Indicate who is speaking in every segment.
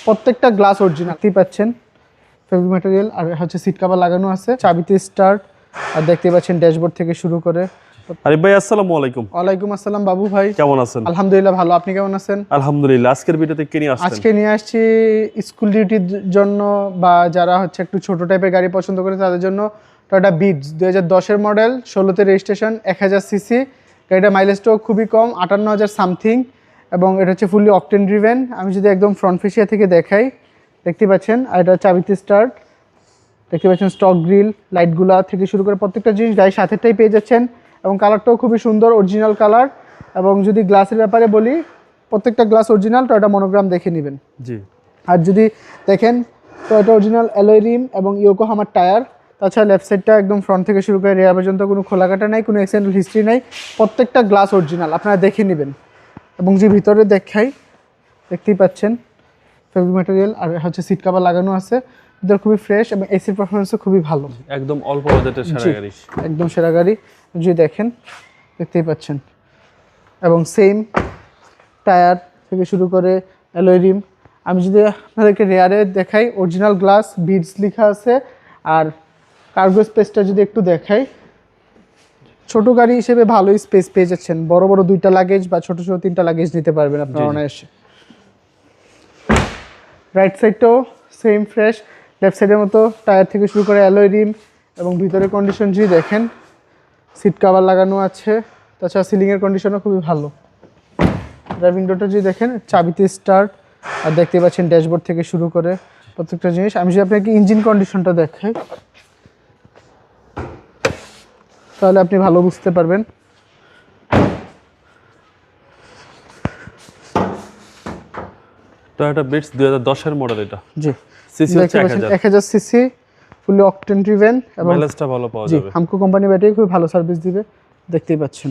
Speaker 1: প্রত্যেকটা glass original দেখতেই পাচ্ছেন, ফেব্রিক ম্যাটেরিয়াল আর হচ্ছে সিট কভার লাগানো আছে, চাবিতে স্টার্ট, আর দেখতে পাচ্ছেন ড্যাশবোর্ড থেকে শুরু করে।
Speaker 2: আরিফ ভাই আসসালামু আলাইকুম।
Speaker 1: ওয়ালাইকুম আসসালাম বাবু ভাই,
Speaker 2: কেমন আছেন?
Speaker 1: আলহামদুলিল্লাহ ভালো, আপনি কেমন আছেন?
Speaker 2: আলহামদুলিল্লাহ। আজকের ভিডিওতে কি নিয়ে আসছেন?
Speaker 1: আজকে নিয়ে আসছি স্কুল ডিউটির জন্য বা যারা হচ্ছে একটু ছোট টাইপের গাড়ি পছন্দ করে তাদের জন্য টয়োটা বিটস 2010-এর মডেল, 16তে রেজিস্ট্রেশন, 1000 সিসি। গাড়িটা মাইলেজটাও খুবই কম, 58,000 সামথিং, এবং এটা হচ্ছে ফুললি অকটেন ড্রিভেন। আমি যদি একদম ফ্রন্ট ফেসিয়া থেকে দেখাই, দেখতে পাচ্ছেন, আর এটা চাবিতে স্টার্ট, দেখতে পাচ্ছেন স্টক গ্রিল, লাইটগুলা থেকে শুরু করে প্রত্যেকটা জিনিস গাড়ির সাথেটাই পেয়ে যাচ্ছেন, এবং কালারটাও খুবই সুন্দর, অরিজিনাল কালার। এবং যদি গ্লাসের ব্যাপারে বলি, প্রত্যেকটা গ্লাস অরিজিনাল, তো এটা মনোগ্রাম দেখে নেবেন।
Speaker 2: জি।
Speaker 1: আর যদি দেখেন তো এটা অরিজিনাল অ্যালয় রিম এবং ইয়োকোহামার টায়ার। তাছাড়া লেফট সাইডটা একদম ফ্রন্ট থেকে শুরু করে রেয়ার পর্যন্ত কোনো খোলাকাটা নাই, কোনো অ্যাক্সিডেন্টাল হিস্ট্রি নাই, প্রত্যেকটা গ্লাস অরিজিনাল, আপনারা দেখে নেবেন। এবং যে ভিতরে দেখাই, দেখতেই পাচ্ছেন ফেব্রিক ম্যাটেরিয়াল আর হচ্ছে সিট কভার লাগানো আছে, ভিতরে খুবই ফ্রেশ এবং এসির পারফরমেন্সও খুবই ভালো,
Speaker 2: একদম অল্প বাজেটের সেরা গাড়ি,
Speaker 1: একদম সেরা গাড়ি। যদি দেখেন, দেখতেই পাচ্ছেন, এবং সেম টায়ার থেকে শুরু করে অ্যালয় রিম। আমি যদি আপনাদেরকে রেয়ারে দেখাই, অরিজিনাল গ্লাস, বিটস লেখা আছে। আর কার্গো স্পেসটা যদি একটু দেখাই, ছোট গাড়ি হিসেবে ভালোই স্পেস পেয়ে যাচ্ছেন, বড় বড় 2টা লাগেজ বা ছোট ছোট 3টা লাগেজ নিতে পারবেন আপনারা অনায়াসে। রাইট সাইডটাও সেম ফ্রেশ, লেফট সাইডের মতো টায়ার থেকে শুরু করে অ্যালয় রিম, এবং ভিতরের কন্ডিশন যদি দেখেন, সিট কভার লাগানো আছে। তাছাড়া সিলিংয়ের কন্ডিশনও খুবই ভালো। ড্রাইভিং ডোরটা যদি দেখেন, চাবিতে স্টার্ট, আর দেখতে পাচ্ছেন ড্যাশবোর্ড থেকে শুরু করে প্রত্যেকটা জিনিস। আমি যদি আপনাকে ইঞ্জিন কন্ডিশনটা দেখাই, তাহলে আপনি ভালো বুঝতে পারবেন।
Speaker 2: টয়োটা বিটস 2010-এর মডেল এটা।
Speaker 1: জি,
Speaker 2: সিসি হচ্ছে
Speaker 1: 1000 সিসি, ফুলি অকটেন ড্রিভেন, এবং
Speaker 2: মাইলেজটা ভালো পাওয়া যাবে।
Speaker 1: হামকো কোম্পানি ব্যাটারি খুব ভালো সার্ভিস দিবে, দেখতেই পাচ্ছেন।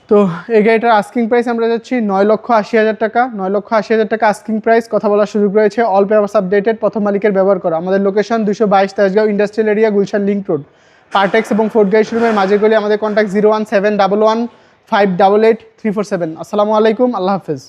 Speaker 1: তো এই গাড়িটার আস্কিং প্রাইস আমরা যাচ্ছি 9,80,000 টাকা। 9,80,000 টাকা আস্কিং প্রাইস। কথা বলার সুযোগ রয়েছে, অল পেপারস আপডেটেড, প্রথম মালিকের ব্যবহার করা। আমাদের location 222 Tejgaon industrial area, Gulshan link road, Partex এবং ফোর্ট গাড়ি শোরুমের মাঝে গলি। আমাদের কন্ট্যাক্ট 01711588347। আসসালামু আলাইকুম, আল্লাহ হাফেজ।